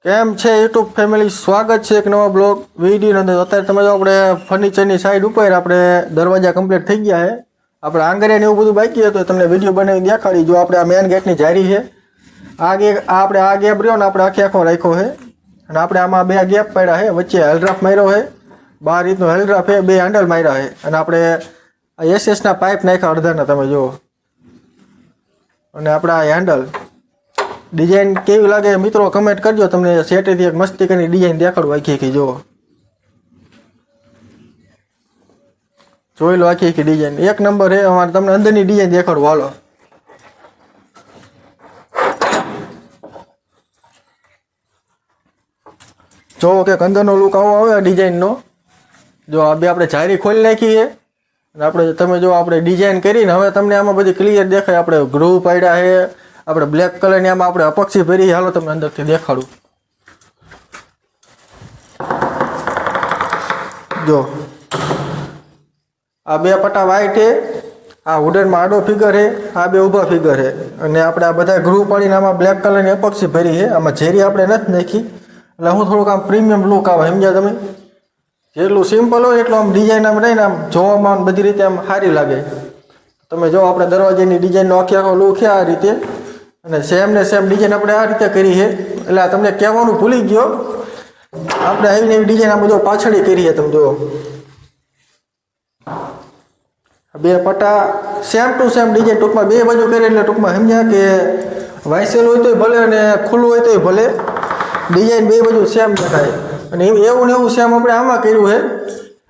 કેમ છે YouTube family, સ્વાગત છે એક નવા બ્લોગ વિડીયોની અંદર। અત્યારે તમે જો આપણે ફર્નિચરની સાઈડ ઉપર આપણે દરવાજા કમ્પ્લીટ થઈ ગયા છે। આપણે આંગળીને એવું બધું બાકી હતું, તમને વિડીયો બનાવી દેખાડી। જો આપણે આ મેન ગેટની જારી છે, આપણે આ ગેપ રહ્યો ને આપણે આખો રાખ્યો છે, અને આપણે આમાં બે ગેપ પાડ્યા છે, વચ્ચે હેલડ્રાફ માર્યો છે, 12 રીતનો હેલડ્રાફ છે, બે હેન્ડલ માર્યા છે, અને આપણે એસએસના પાઇપ નાખ્યા અડધાના, તમે જુઓ। અને આપણા હેન્ડલ ડિઝાઇન કેવી લાગે મિત્રો કમેન્ટ કરજો। તમને સેટેથી એક મસ્તી કરીને ડિઝાઇન દેખાડું આખી જુઓ, જોઈ લો આખી ડિઝાઇન એક નંબર છે। અમારે તમને અંદરની ડિઝાઇન દેખાડું, હાલો। જોવો કે અંદરનો લુક આવો આવે ડિઝાઇનનો। જો આ બે આપણે જારી ખોલી નાખી છે, અને આપણે તમે જો આપણે ડિઝાઇન કરીને હવે તમને આમાં બધી ક્લિયર દેખાય। આપણે ગ્રુવ પાડ્યા છે, આપણે બ્લેક કલરની આમાં આપણે અપક્ષી ભરી। હાલો તમને અંદરથી દેખાડું, જો આ બે પટ્ટા વ્હાઈટ છે, આ વુડનમાં આડો ફિગર છે, આ બે ઊભા ફિગર છે, અને આપણે આ બધા ગ્રુવ પાડીને આમાં બ્લેક કલરની અપક્ષી ભરી છે। આમાં ઝેરી આપણે નથી નાખી, એટલે હું થોડુંક આમ પ્રીમિયમ લુક આવે, સમજ્યા તમે? જેટલું સિમ્પલ હોય એટલું આમ ડિઝાઇન આમ રહીને આમ જોવામાં બધી રીતે આમ સારી લાગે। તમે જો આપણે દરવાજાની ડિઝાઇનનો આખો લુક છે આ રીતે, અને સેમ ને સેમ ડિઝાઇન આપણે આ રીતે કરી છે। એટલે તમને કહેવાનું ભૂલી ગયો, આપણે આવી નવી ડિઝાઇન આ બધો પાછળ કરી છે। તમે જુઓ બે પટ્ટા સેમ ટુ સેમ ડિઝાઇન, ટૂંકમાં બે બાજુ કરી, એટલે ટૂંકમાં સમજ્યા કે વાંચેલું હોય તોય ભલે અને ખુલ્લું હોય તોય ભલે, ડિઝાઇન બે બાજુ સેમ દેખાય। અને એવું ને એવું સેમ આપણે આમાં કર્યું છે,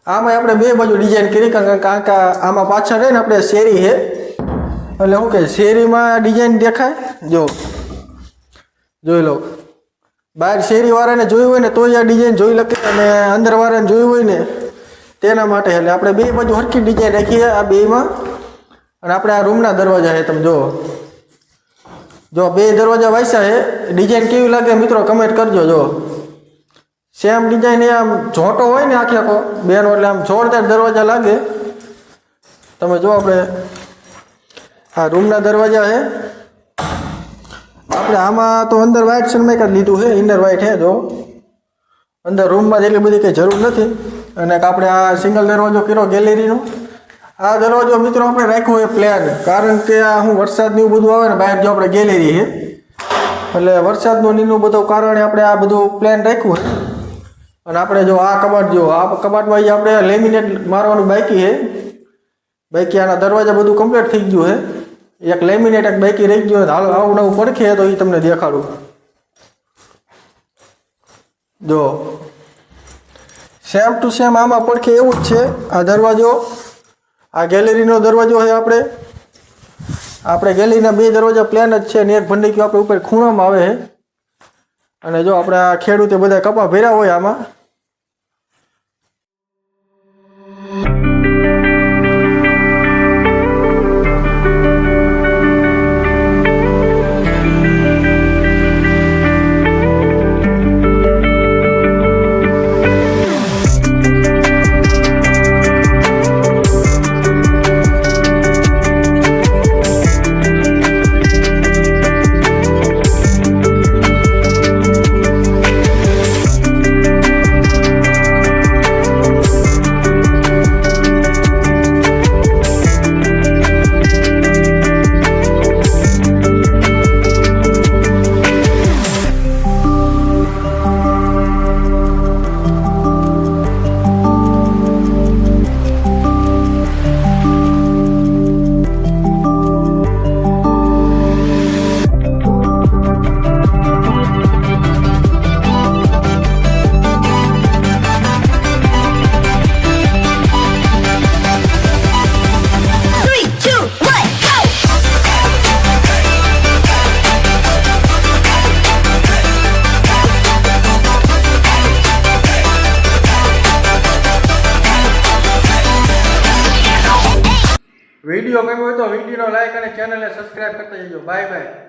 આમાં આપણે બે બાજુ ડિઝાઇન કરી, કારણ કે આમાં પાછળ રહે ને આપણે શેરી છે, એટલે શું કે શેરીમાં ડિઝાઇન દેખાય। જો જોઈ લો, બહાર શેરીવાળાને જોયું હોય ને તોય આ ડિઝાઇન જોઈ શકે, અને અંદરવાળાને જોયું હોય ને તેના માટે। એટલે આપણે બે બાજુ હરખી ડિઝાઇન રાખીએ આ બેમાં। અને આપણે આ રૂમના દરવાજા છે, તમે જો બે દરવાજા વાંચ્યા છે, ડિઝાઇન કેવી લાગે મિત્રો કમેન્ટ કરજો। જો સેમ ડિઝાઇન એ આમ ઝોટો હોય ને આખો બેનો, એટલે આમ જોરદાર દરવાજા લાગે। તમે જો આપણે આ રૂમના દરવાજા છે, આપણે આમાં તો અંદર વ્હાઇટ સનમાઇક જ લીધું છે, ઇનર વ્હાઇટ છે। જો અંદર રૂમમાં જેટલી બધી કંઈ જરૂર નથી। અને આપણે આ સિંગલ દરવાજો કર્યો ગેલેરીનો। આ દરવાજો મિત્રો આપણે રાખ્યો હોય પ્લેન, કારણ કે આ હું વરસાદનું એવું બધું આવે ને બહાર, જો આપણે ગેલેરી છે એટલે વરસાદનું નીનું બધું કારણે આપણે આ બધું પ્લેન રાખ્યું છે। અને આપણે જો આ કબાટ, જો આ કબાટમાં આપણે લેમિનેટ મારવાનું બાકી છે, બાકી આના દરવાજા બધું કમ્પ્લીટ થઈ ગયું છે, એક લેમિનેટ એક બાકી રહી ગયું। હાલો આવું નવું પડખે તો એ તમને દેખાડું। જો સેમ ટુ સેમ આમાં પડખે એવું જ છે। આ દરવાજો, આ ગેલેરીનો દરવાજો છે, આપણે ગેલેરીના બે દરવાજા પ્લેન જ છે, ને એક ભંડીકી આપણે ઉપર ખૂણામાં આવે છે। અને જો આપણે આ ખેડૂતે બધા કપા ભર્યા હોય આમાં। વિડીયો ગમ્યો હોય તો વિડીયોનો લાઈક અને ચેનલને સબસ્ક્રાઇબ કરતા જજો। Bye bye.